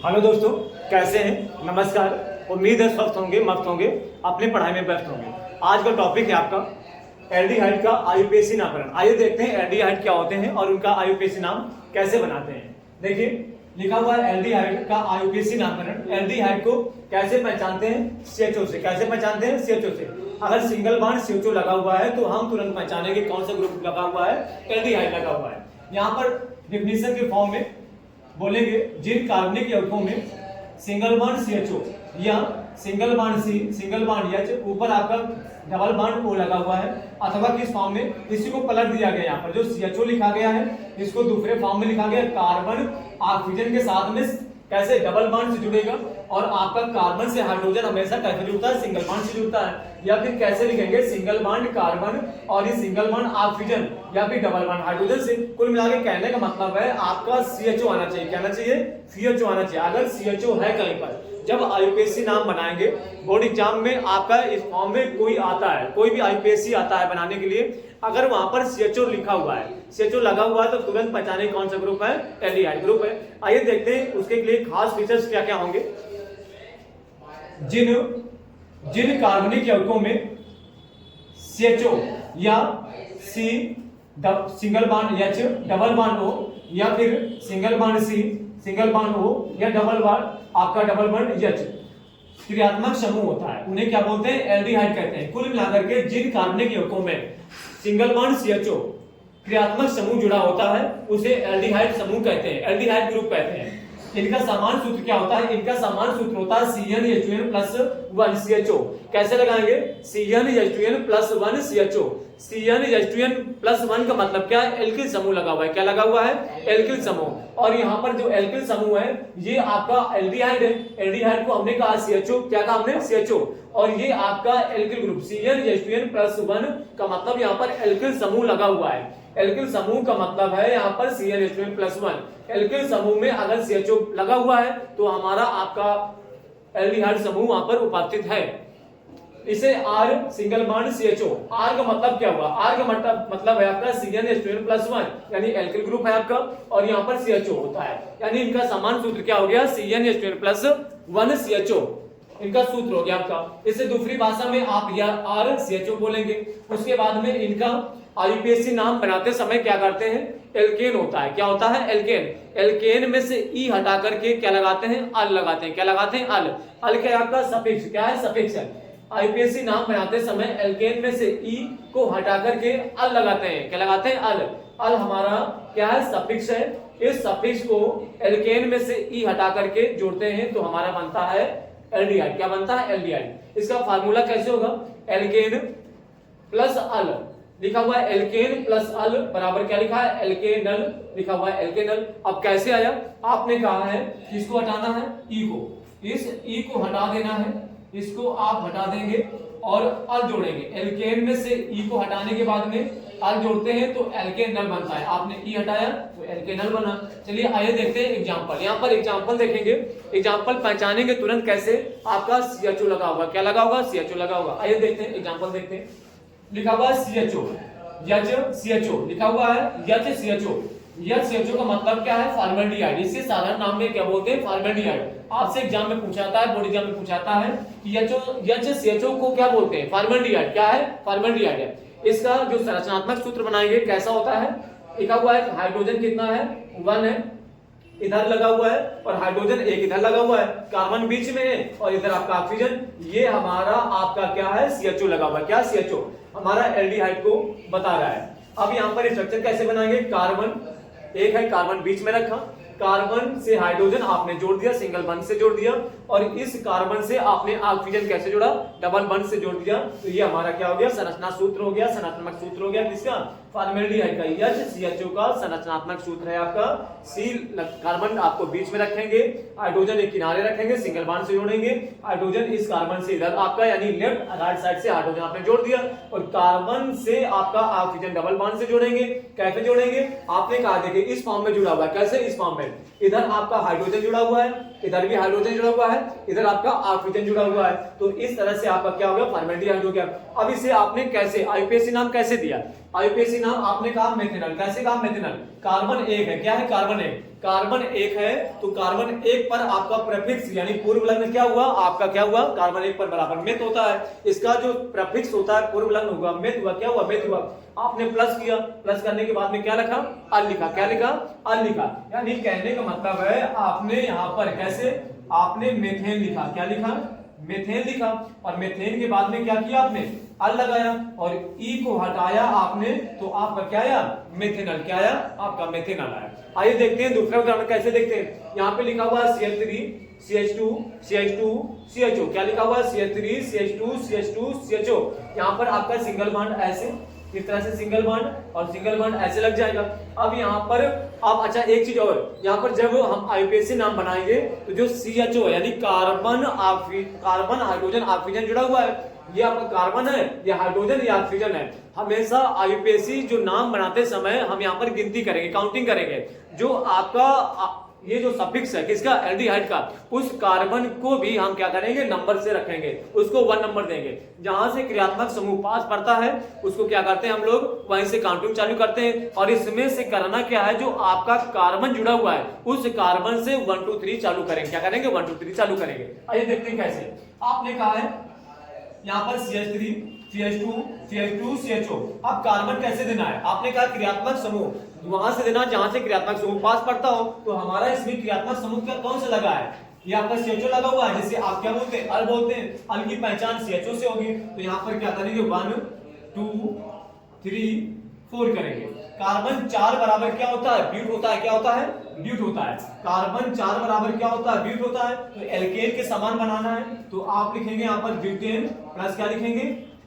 Hello दोस्तों, कैसे हैं? नमस्कार। उम्मीद है स्वस्थ होंगे, मस्त होंगे, अपनी पढ़ाई में व्यस्त होंगे। आज का टॉपिक है आपका एल्डिहाइड का आईयूपीएसी नामकरण। आइए देखते हैं एल्डिहाइड क्या होते हैं और उनका आईयूपीएसी नाम कैसे बनाते हैं। देखिए लिखा हुआ है एल्डिहाइड का आईयूपीएसी नामकरण। एल्डिहाइड को कैसे पहचानते हैं? सीएचओ से। कैसे पहचानते हैं? सीएचओ से। अगर सिंगल बॉन्ड सीएचओ लगा हुआ है तो हम तुरंत पहचानेंगे कौन सा ग्रुप लगा हुआ है, एल्डिहाइड लगा हुआ है। यहाँ पर डिफिनीशन के फॉर्म में बोलेंगे जिन कार्बनिक यौगिकों में सिंगल बॉन्ड सीएचओ या single bond C, single bond H, ऊपर आपका डबल बॉन्ड ओ लगा हुआ है, अथवा किस फॉर्म में इसी को पलट दिया गया। यहाँ पर जो सीएचओ लिखा गया है इसको दूसरे फॉर्म में लिखा गया कार्बन ऑक्सीजन के साथ में कैसे डबल बॉन्ड से जुड़ेगा, और आपका कार्बन से हाइड्रोजन हमेशा कैसे जुड़ता है? सिंगल बॉन्ड से जुड़ता है। या फिर कैसे लिखेंगे? सिंगल बॉन्ड कार्बन और ये सिंगल बॉन्ड ऑक्सीजन या फिर डबल बॉन्ड हाइड्रोजन से। कुल मिला के कहने का मतलब है आपका सीएचओ आना चाहिए। क्या आना चाहिए? सीएचओ आना चाहिए। अगर सीएचओ है कहीं पर, जब आईयूपीएसी नाम बनाएंगे बोर्ड एग्जाम में आपका इस फॉर्म में कोई आता है, कोई भी आईयूपीएसी आता है बनाने के लिए, अगर वहां पर सीएचओ लिखा हुआ है, सीएचओ लगा हुआ है, तो तुरंत पहचाने कौन सा ग्रुप है? एल्डिहाइड ग्रुप है। आइए देखते हैं उसके लिए खास फीचर्स क्या क्या होंगे। जिन कार्बनिक यौगिकों में सीएचओ या C single bond H double bond O या फिर single bond C single bond O या डबल बॉन्ड आपका डबल बॉन्ड एच क्रियात्मक समूह होता है, उन्हें क्या बोलते हैं? एल्डिहाइड कहते हैं। कुल मिलाकर के जिन कार्बनिक यौगिकों में सिंगल बॉन्ड सीएचओ क्रियात्मक समूह जुड़ा होता है उसे एल्डिहाइड समूह कहते हैं, एल्डिहाइड ग्रुप कहते हैं। इनका समान सूत्र क्या होता है? इनका समान सूत्र होता है CnH2n+1 CHO। कैसे लगाएंगे? CnH2n+1 CHO। CnH2n+1 का मतलब क्या है? एल्किल समूह लगा हुआ है। क्या लगा हुआ है? एल्किल समूह। और यहाँ पर जो एल्किल समूह है ये आपका एल्डिहाइड है। एल्डिहाइड को हमने कहा CHO। क्या कहा हमने? CHO। और ये आपका एल्किल ग्रुप CnH2n+1 का मतलब यहाँ पर एल्किल समूह लगा हुआ है। एल्किल समूह का मतलब है यहाँ पर CnH2n+1। एल्किल समूह में अगर CHO लगा हुआ है तो हमारा आपका एल्डिहाइड समूह वहां पर उपस्थित है। इसे R single bond CHO। R का मतलब क्या हुआ? R का मतलब है आपका CnH2n+1 यानी एल्किल ग्रुप है आपका, और यहाँ पर CHO होता है, यानी इनका समान सूत्र क्या हो गया? CnH2n+1 CHO इनका सूत्र हो गया आपका। इसे दूसरी भाषा में आप या R CHO बोलेंगे। उसके बाद में इनका आईयूपीएसी नाम बनाते समय क्या करते हैं? एल्केन होता है। क्या होता है? एल्केन। एल्केन में से ई हटा करके क्या लगाते हैं? अल लगाते हैं। क्या लगाते हैं? अल। अल क्या आपका? सफिक्स। क्या है? सफिक्स है। आईयूपीएसी नाम बनाते समय एल्केन में से ई को हटा करके अल लगाते हैं। क्या लगाते हैं? अल। अल हमारा क्या है? सफिक्स है। इस सफिक्स को एल्केन में से ई हटा करके जोड़ते हैं तो हमारा बनता है एल्डिहाइड। क्या बनता है? एल्डिहाइड। इसका फार्मूला कैसे होगा? एल्केन प्लस अल लिखा हुआ है, एल्केन प्लस अल बराबर क्या लिखा है? एल्केनल लिखा हुआ है, एल्केनल। अब कैसे आया? आपने कहा है किसको हटाना है? ई को। इस ई को हटा देना है, इसको आप हटा देंगे और अल जोड़ेंगे। एल्केन में से ई को हटाने के बाद में अल जोड़ते हैं तो एल्केनल बनता है। आपने ई हटाया तो एल्केनल बना। चलिए आइए देखते हैं एग्जांपल। यहाँ पर एग्जांपल देखेंगे, एग्जांपल पहचानेंगे तुरंत कैसे? आपका CHO लगा होगा। क्या लगा होगा? CHO लगा होगा। आइए देखते हैं एग्जांपल देखते हैं। लिखा हुआ है CHO, CHO लिखा हुआ है CHO। CHO का मतलब क्या है? फॉर्मेल्डिहाइड। इसे साधारण नाम में क्या बोलते हैं? फॉर्मेल्डिहाइड। आपसे एग्जाम में पूछाता है, बोर्ड एग्जाम में पूछाता है कि CHO को क्या बोलते हैं? फॉर्मेल्डिहाइड। क्या है? फॉर्मेल्डिहाइड है। इसका जो संरचनात्मक सूत्र बनाएंगे कैसा होता है? लिखा हुआ है हाइड्रोजन कितना है? 1 है, इधर लगा हुआ है, और हाइड्रोजन एक इधर लगा हुआ है, कार्बन बीच में है, और इधर आपका ऑक्सीजन। ये हमारा आपका क्या है? CHO लगा हुआ है। क्या? CHO हमारा एल्डिहाइड को बता रहा है। अब यहाँ पर स्ट्रक्चर कैसे बनाएंगे? कार्बन एक है, कार्बन बीच में रखा, कार्बन से हाइड्रोजन आपने जोड़ दिया, सिंगल बॉन्ड से जोड़ दिया, और इस कार्बन से आपने ऑक्सीजन कैसे जोड़ा? डबल बॉन्ड से जोड़ दिया। तो ये हमारा क्या हो गया? संरचना सूत्र हो गया, संरचनात्मक सूत्र हो गया किसका? फॉर्मेल्डिहाइड का। CHO का संरचनात्मक सूत्र है आपका सी। कार्बन आपको बीच में रखेंगे, हाइड्रोजन एक किनारे रखेंगे, सिंगल बॉन्ड से जोड़ेंगे, हाइड्रोजन इस कार्बन से इधर आपका यानी लेफ्ट राइट साइड से हाइड्रोजन आपने जोड़ दिया, और कार्बन से आपका ऑक्सीजन डबल बॉन्ड से जोड़ेंगे। कैसे जोड़ेंगे? आपने कहा देखिए इस फॉर्म में जुड़ा हुआ है। कैसे? इस फॉर्म में इधर आपका हाइड्रोजन जुड़ा हुआ है, इधर भी हाइड्रोजन जुड़ा हुआ है, इधर आपका ऑक्सीजन जुड़ा हुआ है। तो इस तरह से आपका क्या हो गया? फॉर्मेल्डिहाइड हो गया। अब इसे आपने कैसे आईयूपीएसी नाम कैसे दिया? आईयूपीएसी नाम आपने कहा मेथिनल। कैसे कहा? मेथिनल। कार्बन एक है। क्या है? कार्बन एक। कार्बन एक है तो कार्बन एक पर आपका प्रेफिक्स यानी पूर्व लग्न क्या हुआ, आपका क्या हुआ, कार्बन एक पर बराबर मेथ होता है। इसका जो प्रेफिक्स होता है पूर्व लग्न हुआ, मेथ हुआ, क्या हुआ, मेथ हुआ। आपने प्लस किया, प्लस करने के बाद में क्या लिखा, अल लिखा, क्या लिखा, अल लिखा। यानी कहने का मतलब है आपने यहाँ पर कैसे, आपने मेथेन लिखा, क्या लिखा, मेथेन लिखा, और मेथेन के बाद में क्या किया आपने, अल लगाया, और ई को हटाया आपने तो आपका क्या आया, मेथेनॉल, क्या आया, आपका मेथेनॉल आया। आइए देखते हैं दूसरा उदाहरण कैसे देखते हैं। यहाँ पे लिखा हुआ है CH3 CH2 CH2 CHO, क्या लिखा हुआ है, CH3 CH2 CH2 CHO। यहाँ पर आपका सिंगल बॉन्ड ऐसे, इस तरह से सिंगल बॉन्ड और सिंगल बॉन्ड ऐसे लग जाएगा। अब यहाँ पर आप, अच्छा एक चीज और, यहाँ पर जब हम आईपीएसी नाम बनाएंगे तो जो CHO यानी कार्बन हाइड्रोजन ऑक्सीजन जुड़ा हुआ है, ये आपका कार्बन है, ये हाइड्रोजन, ये ऑक्सीजन है। हमेशा आईपीएसी जो नाम बनाते समय हम यहाँ पर गिनती करेंगे, काउंटिंग करेंगे। जो आपका ये जो सफिक्स है किसका, एल्डिहाइड का, उस कार्बन को भी हम क्या करेंगे, नंबर से रखेंगे, उसको 1 नंबर देंगे। जहां से क्रियात्मक समूह पास पड़ता है उसको क्या करते हैं हम लोग, वहीं से काउंटिंग चालू करते हैं। और इसमें से करना क्या है, जो आपका कार्बन जुड़ा हुआ है उस कार्बन से 1 2 3 चालू करेंगे, क्या करेंगे, 1 2 3 चालू करेंगे। आइए देखते हैं कैसे। आपने कहा है यहाँ पर CH3 CH2 CHO। अब कार्बन कैसे देना है, आपने कहा क्रियात्मक समूह वहां से देना जहां से क्रियात्मक समूह पास पड़ता हो। तो हमारा इसमें क्रियात्मक समूह क्या कौन सा लगा है, ये आपका CHO लगा हुआ है, जिसे आप क्या बोलते हैं, अल बोलते हैं। अल की पहचान CHO से होगी। तो यहाँ पर क्या करेंगे, 1 2 3 4 करेंगे। कार्बन 4 बराबर क्या होता है, ब्यूट होता है, क्या होता है, ब्यूट होता है। कार्बन 4 बराबर क्या होता है, ब्यूट होता है। तो एल्केन के समान बनाना है तो आप लिखेंगे यहाँ पर ब्यूटेन प्लस क्या लिखेंगे,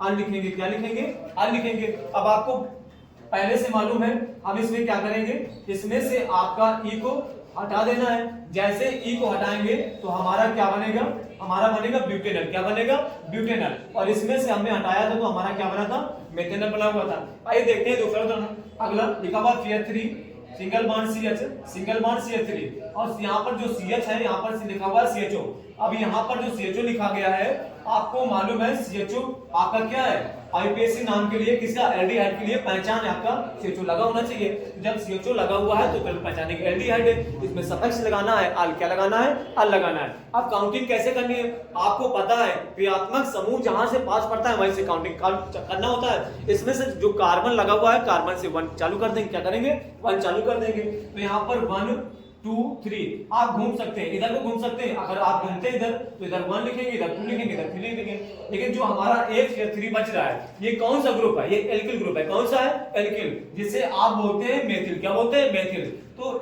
अल लिखेंगे, क्या लिखेंगे, अल लिखेंगे। अब आपको पहले से मालूम है, हम इसमें क्या करेंगे, इसमें से आपका ई को हटा देना है। जैसे ई को हटाएंगे तो हमारा क्या बनेगा, हमारा बनेगा ब्यूटेनॉल, क्या बनेगा, ब्यूटेनॉल। और इसमें से हमने हटाया था तो हमारा क्या बना था, मेथेनॉल बना हुआ था। आइए देखते हैं दूसरा उदाहरण। अगला लिखा हुआ CH3 single bond CH, single bond CH3, और यहाँ पर जो CH है यहाँ पर लिखा हुआ है CHO। अब यहाँ पर जो CHO लिखा गया है, आपको मालूम है CHO आपका क्या है, आईपीएसी नाम के लिए, किसका, एल्डिहाइड के लिए पहचान है आपका CHO लगा होना चाहिए। जब CHO लगा हुआ है तो फिर पहचानेंगे एल्डिहाइड है। इसमें सफिक्स लगाना है, अल, क्या लगाना है, अल लगाना है। अब काउंटिंग कैसे करनी है, आपको पता है क्रियात्मक समूह जहां से पास पड़ता है वहीं से काउंटिंग करना होता है। इसमें से जो कार्बन लगा हुआ है, कार्बन से 1 चालू कर देंगे, क्या करेंगे, 1 चालू कर देंगे। तो यहाँ पर 1 2 3 आप घूम सकते हैं, इधर को घूम सकते हैं। अगर आप घूमते इधर तो इधर 1 लिखेंगे, इधर 2 लिखेंगे, इधर 3 लिखेंगे। लेकिन जो हमारा 1 या 3 बच रहा है, ये कौन सा ग्रुप है, ये एल्किल ग्रुप है। कौन सा है, एल्किल, जिसे आप बोलते हैं मेथिल, क्या बोलते हैं, मेथिल। तो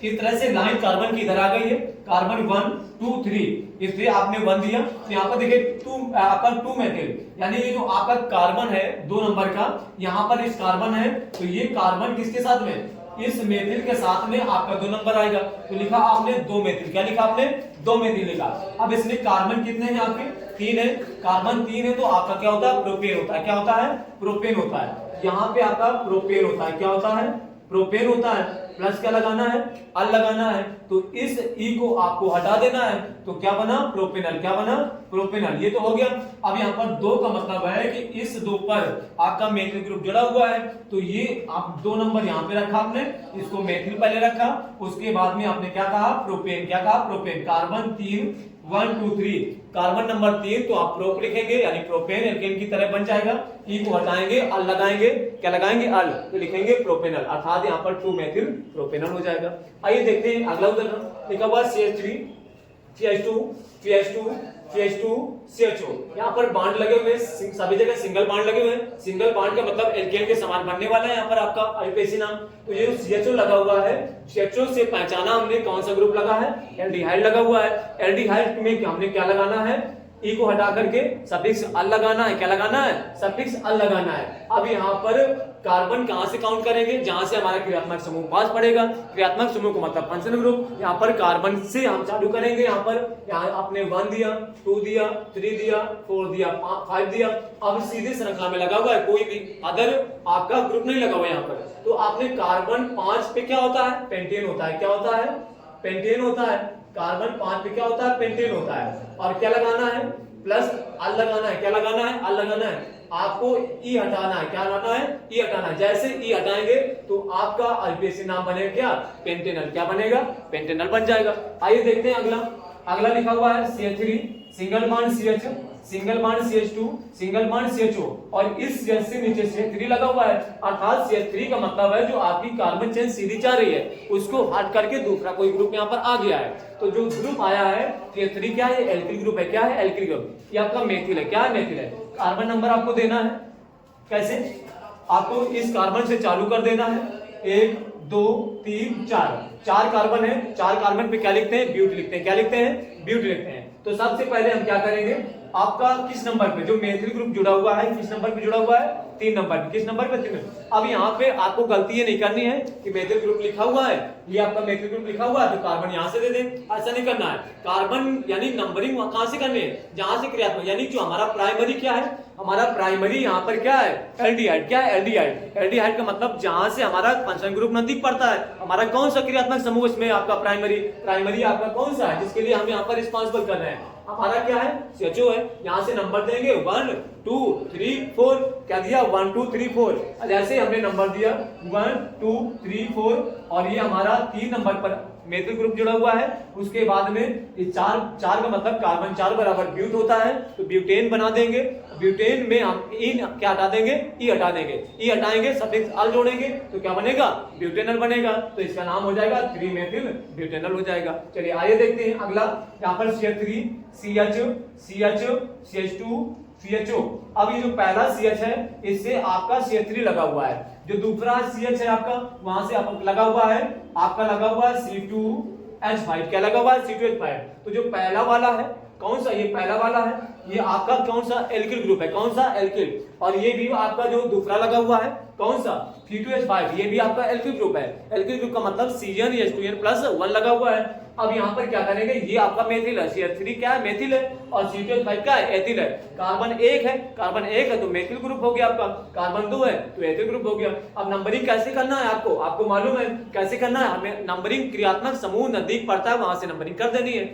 इस तरह से लाइन कार्बन की इधर आ गई है, कार्बन 1 2 3, इसलिए आपने 1 दिया। तो यहाँ पर देखिए 2 मेथिल, यानी ये जो आपका कार्बन है 2 नंबर का, यहाँ पर इस कार्बन है तो ये कार्बन किसके साथ में, इस मेथिल के साथ में आपका 2 नंबर आएगा। तो लिखा आपने 2 मेथिल, क्या लिखा आपने, 2 मेथिल लिखा। अब इसमें कार्बन कितने हैं आपके, 3 है। कार्बन 3 है तो आपका क्या होता है, प्रोपेन होता है, क्या होता है, प्रोपेन होता है। यहाँ पे आपका प्रोपेन होता है, क्या होता है, प्रोपेन होता है। प्लस क्या लगाना है, अल लगाना है। तो इस ई को आपको हटा देना है तो क्या बना, प्रोपेनॉल, क्या बना, प्रोपेनॉल। ये तो हो गया। अब यहाँ पर 2 का मतलब है कि इस 2 पर आपका मेथिल ग्रुप जुड़ा हुआ है, तो ये आप 2 नंबर यहाँ पे रखा आपने, इसको मेथिल पहले रखा, उसके बाद में आपने क्या कहा, प्रोपेन, क्या कहा, प्रोपेन। कार्बन 3 1 2 3, कार्बन नंबर 3 तो आप प्रोप लिखेंगे, यानी प्रोपेन एल्केन की तरह बन जाएगा। ई को हटाएंगे, अल लगाएंगे, क्या लगाएंगे, अल, तो लिखेंगे प्रोपेनॉल, अर्थात यहाँ पर 2 मेथिल प्रोपेनॉल हो जाएगा। आइए देखते हैं अगला उदाहरण। लिखा हुआ CH3 CH2 CH2 CH2 CHO। यहाँ पर बांड लगे हुए, सभी जगह सिंगल बांड लगे हुए हैं। सिंगल बांड का मतलब एल्केन के समान बनने वाला है यहाँ पर आपका आईपीएसी नाम। तो ये CHO लगा हुआ है, CHO से पहचाना हमने कौन सा ग्रुप लगा है, एल्डिहाइड लगा हुआ है। एल्डिहाइड में हमने क्या लगाना है, ई को हटा करके सफिक्स अल लगाना है, क्या लगाना है, सफिक्स अल लगाना है। अब यहाँ पर कार्बन कहां से काउंट करेंगे, जहां से हमारा क्रियात्मक समूह पास पड़ेगा। क्रियात्मक समूह को मतलब फंक्शनल ग्रुप, यहाँ पर कार्बन से हम चालू करेंगे। यहाँ पर यहाँ आपने 1 दिया, 2 दिया, 3 दिया, 4 दिया, 5 दिया। अब सीधे श्रृंखला में लगा हुआ है, कोई भी अदर आपका ग्रुप नहीं लगा हुआ यहाँ पर। तो आपने कार्बन 5 पे क्या होता है, पेंटेन होता है, क्या होता है, पेंटेन होता है। कार्बन 5 पे क्या होता है, पेंटेन होता है। और क्या लगाना है, प्लस अल लगाना है, क्या लगाना है, अल लगाना है। आपको ई हटाना है। क्या हटाना है? ई हटाना है। जैसे ई हटाएंगे तो आपका आईपीएसी नाम बनेगा क्या? पेंटेनल। क्या बनेगा? पेंटेनल बन जाएगा। आइए देखते हैं अगला। अगला लिखा हुआ है CH3 single bond CH, single bond CH2, single bond CHO और इस CH से नीचे CH3 लगा हुआ है। अर्थात CH3 का मतलब है जो आपकी कार्बन चेन सीधी जा रही है उसको हट करके दूसरा कोई ग्रुप यहाँ पर आ गया है। तो जो ग्रुप आया है CH3 क्या है? एल्किल ग्रुप है। क्या है? Alkyl group. ये आपका मेथिल है। क्या है? मेथिल है। कार्बन नंबर आपको देना है। कैसे? आपको इस कार्बन से चालू कर देना है। 1 2 3 4 चार कार्बन है। चार कार्बन पे क्या लिखते हैं? ब्यूट लिखते हैं। क्या लिखते हैं? ब्यूट लिखते हैं। तो सबसे पहले हम क्या करेंगे, आपका किस नंबर पे जो मेथिल ग्रुप जुड़ा हुआ है किस नंबर पे जुड़ा हुआ है? 3 नंबर पे। किस नंबर पे? 3 नंबर। अब यहाँ पे आपको गलती ये नहीं करनी है कि मेथिल ग्रुप लिखा हुआ है, ये आपका मेथिल ग्रुप लिखा हुआ है तो कार्बन यहाँ से दे दें, ऐसा नहीं करना है। कार्बन यानी नंबरिंग कहाँ से करनी है? जहां से क्रियात्मक यानी जो हमारा प्राइमरी क्या है, हमारा प्राइमरी यहाँ पर क्या है? एल्डिहाइड। क्या है? एल्डिहाइड। एल्डिहाइड का मतलब जहां से हमारा फंक्शन ग्रुप नजदीक पड़ता है। हमारा कौन सा क्रियात्मक समूह इसमें आपका प्राइमरी आपका कौन सा है जिसके लिए हम यहाँ पर रिस्पॉन्सिबल कर रहे हैं? हमारा क्या है? CHO है। यहाँ से नंबर देंगे 1 2 3 4। क्या दिया? 1 2 3 4। जैसे हमने नंबर दिया 1 2 3 4 और ये हमारा 3 नंबर पर मेथिल ग्रुप जुड़ा हुआ है। उसके बाद में ये चार का मतलब कार्बन 4 बराबर ब्यूट होता है तो ब्यूटेन बना देंगे। ब्यूटेन में हम इन क्या हटा देंगे? ई हटा देंगे। ई हटाएंगे सफिक्स अल जोड़ेंगे तो क्या बनेगा? ब्यूटेनल बनेगा। तो इसका नाम हो जाएगा 3 मेथिल ब्यूटेनल हो जाएगा। चलिए आइए देखते हैं अगला। यहाँ पर CH3 CH CH CH2 CHO। अब ये जो पहला CH है इससे आपका CH3 लगा हुआ है। जो दूसरा CH है आपका वहां से आप लगा हुआ है, आपका लगा हुआ है C2H5। क्या लगा हुआ है? C2H5। तो जो पहला वाला है कौन सा? ये पहला वाला है। ये आपका कौन सा? एल्किल ग्रुप है। कौन सा? एल्किल। और ये भी आपका जो दूसरा लगा हुआ है कौन सा? C2H5। ये भी आपका एल्किल ग्रुप है। एल्किल ग्रुप का मतलब CnH2n+1 लगा हुआ है। अब यहाँ पर क्या करेंगे? ये आपका मेथिल है। CH3 क्या है? मेथिल है और C2H5 क्या है? एथिल है। कार्बन 1 है। कार्बन 1 है तो मेथिल ग्रुप हो गया आपका। कार्बन 2 है तो एथिल ग्रुप हो गया। अब नंबरिंग कैसे करना है आपको मालूम है कैसे करना है? हमें नंबरिंग क्रियात्मक समूह नजदीक पड़ता है वहां से नंबरिंग कर देनी है।